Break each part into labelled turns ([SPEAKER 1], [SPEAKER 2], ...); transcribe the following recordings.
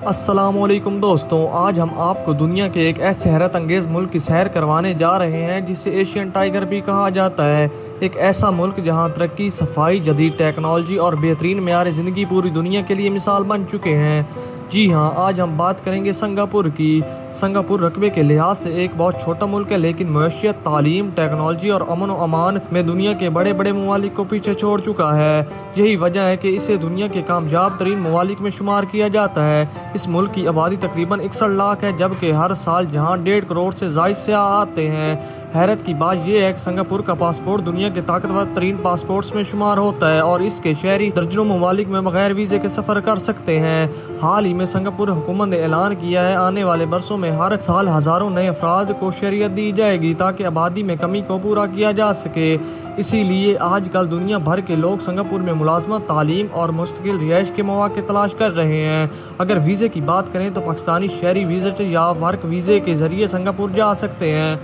[SPEAKER 1] السلام علیکم دوستوں، آج ہم آپ کو دنیا کے ایک ایسے حیرت انگیز ملک کی سیر کروانے جا رہے ہیں جسے ایشین ٹائیگر بھی کہا جاتا ہے۔ ایک ایسا ملک جہاں ترقی، صفائی، جدید ٹیکنالوجی اور بہترین معیار زندگی پوری دنیا کے لیے مثال بن چکے ہیں۔ جی ہاں، آج ہم بات کریں گے سنگاپور کی۔ سنگاپور رقبے کے لحاظ سے ایک بہت چھوٹا ملک ہے، لیکن معیشت، تعلیم، ٹیکنالوجی اور امن و امان میں دنیا کے بڑے بڑے ممالک کو پیچھے چھوڑ چکا ہے۔ یہی وجہ ہے کہ اسے دنیا کے کامیاب ترین ممالک میں شمار کیا جاتا ہے۔ اس ملک کی آبادی تقریباً 61 لاکھ ہے، جبکہ ہر سال یہاں 1.5 کروڑ سے زائد سیاح آتے ہیں۔ حیرت کی بات یہ ہے کہ سنگاپور کا پاسپورٹ دنیا کے طاقتور ترین پاسپورٹس میں شمار ہوتا ہے اور اس کے شہری درجنوں ممالک میں بغیر ویزے کے سفر کر سکتے ہیں۔ حال ہی میں سنگاپور حکومت نے اعلان کیا ہے آنے والے برسوں میں ہر سال ہزاروں نئے افراد کو شہریت دی جائے گی تاکہ آبادی میں کمی کو پورا کیا جا سکے۔ اسی لیے آج کل دنیا بھر کے لوگ سنگاپور میں ملازمت، تعلیم اور مستقل رہائش کے مواقع تلاش کر رہے ہیں۔ اگر ویزے کی بات کریں تو پاکستانی شہری وزٹ یا ورک ویزے کے ذریعے سنگاپور جا سکتے ہیں۔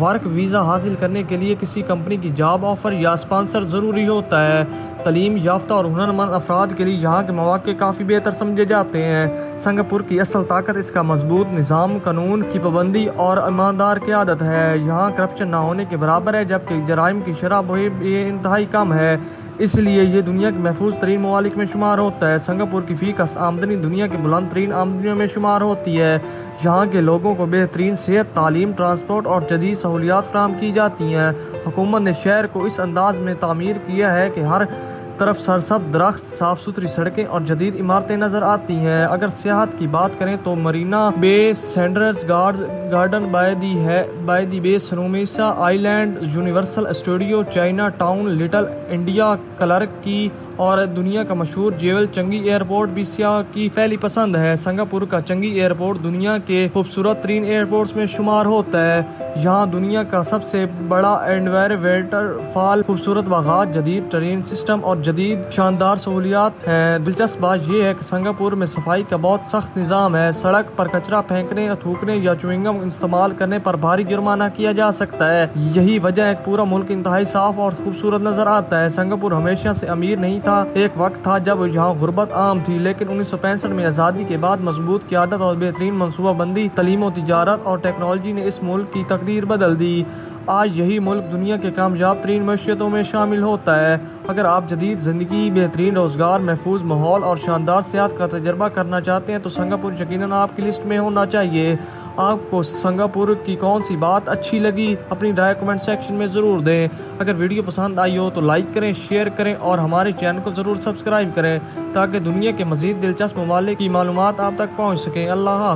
[SPEAKER 1] ورک ویزا حاصل کرنے کے لیے کسی کمپنی کی جاب آفر یا اسپانسر ضروری ہوتا ہے۔ تعلیم یافتہ اور ہنرمند افراد کے لیے یہاں کے مواقع کافی بہتر سمجھے جاتے ہیں۔ سنگاپور کی اصل طاقت اس کا مضبوط نظام، قانون کی پابندی اور ایماندار قیادت ہے۔ یہاں کرپشن نہ ہونے کے برابر ہے، جبکہ جرائم کی شرح بھی انتہائی کم ہے، اس لیے یہ دنیا کے محفوظ ترین ممالک میں شمار ہوتا ہے۔ سنگاپور کی فی کس آمدنی دنیا کے بلند ترین آمدنیوں میں شمار ہوتی ہے۔ یہاں کے لوگوں کو بہترین صحت، تعلیم، ٹرانسپورٹ اور جدید سہولیات فراہم کی جاتی ہیں۔ حکومت نے شہر کو اس انداز میں تعمیر کیا ہے کہ ہر طرف سرسبز درخت، صاف ستھری سڑکیں اور جدید عمارتیں نظر آتی ہیں۔ اگر سیاحت کی بات کریں تو مرینا بے، senders garden by the bay, سنومیسا island, universal studio, Chinatown, little India, Clarke Quay اور دنیا کا مشہور جیول چنگی ایئرپورٹ بھی سیاحوں کی پہلی پسند ہے۔ سنگاپور کا چنگی ایئرپورٹ دنیا کے خوبصورت ترین ایئرپورٹس میں شمار ہوتا ہے۔ یہاں دنیا کا سب سے بڑا انڈور فال، خوبصورت باغات، جدید ٹرین سسٹم اور جدید شاندار سہولیات ہیں۔ دلچسپ بات یہ ہے کہ سنگاپور میں صفائی کا بہت سخت نظام ہے۔ سڑک پر کچرا پھینکنے، تھوکنے یا چیونگ گم استعمال کرنے پر بھاری جرمانہ کیا جا سکتا ہے۔ یہی وجہ ہے کہ پورا ملک انتہائی صاف اور خوبصورت نظر آتا ہے۔ سنگاپور ہمیشہ سے امیر نہیں تھا۔ ایک وقت تھا جب یہاں غربت عام تھی، لیکن 1965 میں آزادی کے بعد مضبوط قیادت اور بہترین منصوبہ بندی، تعلیم و تجارت اور ٹیکنالوجی نے اس ملک کی تقدیر بدل دی۔ آج یہی ملک دنیا کے کامیاب ترین معیشتوں میں شامل ہوتا ہے۔ اگر آپ جدید زندگی، بہترین روزگار، محفوظ ماحول اور شاندار سیاحت کا تجربہ کرنا چاہتے ہیں تو سنگاپور یقیناً آپ کی لسٹ میں ہونا چاہیے۔ آپ کو سنگاپور کی کون سی بات اچھی لگی؟ اپنی رائے کمنٹ سیکشن میں ضرور دیں۔ اگر ویڈیو پسند آئی ہو تو لائک کریں، شیئر کریں اور ہمارے چینل کو ضرور سبسکرائب کریں تاکہ دنیا کے مزید دلچسپ ممالک کی معلومات آپ تک پہنچ سکیں۔ اللہ حافظ۔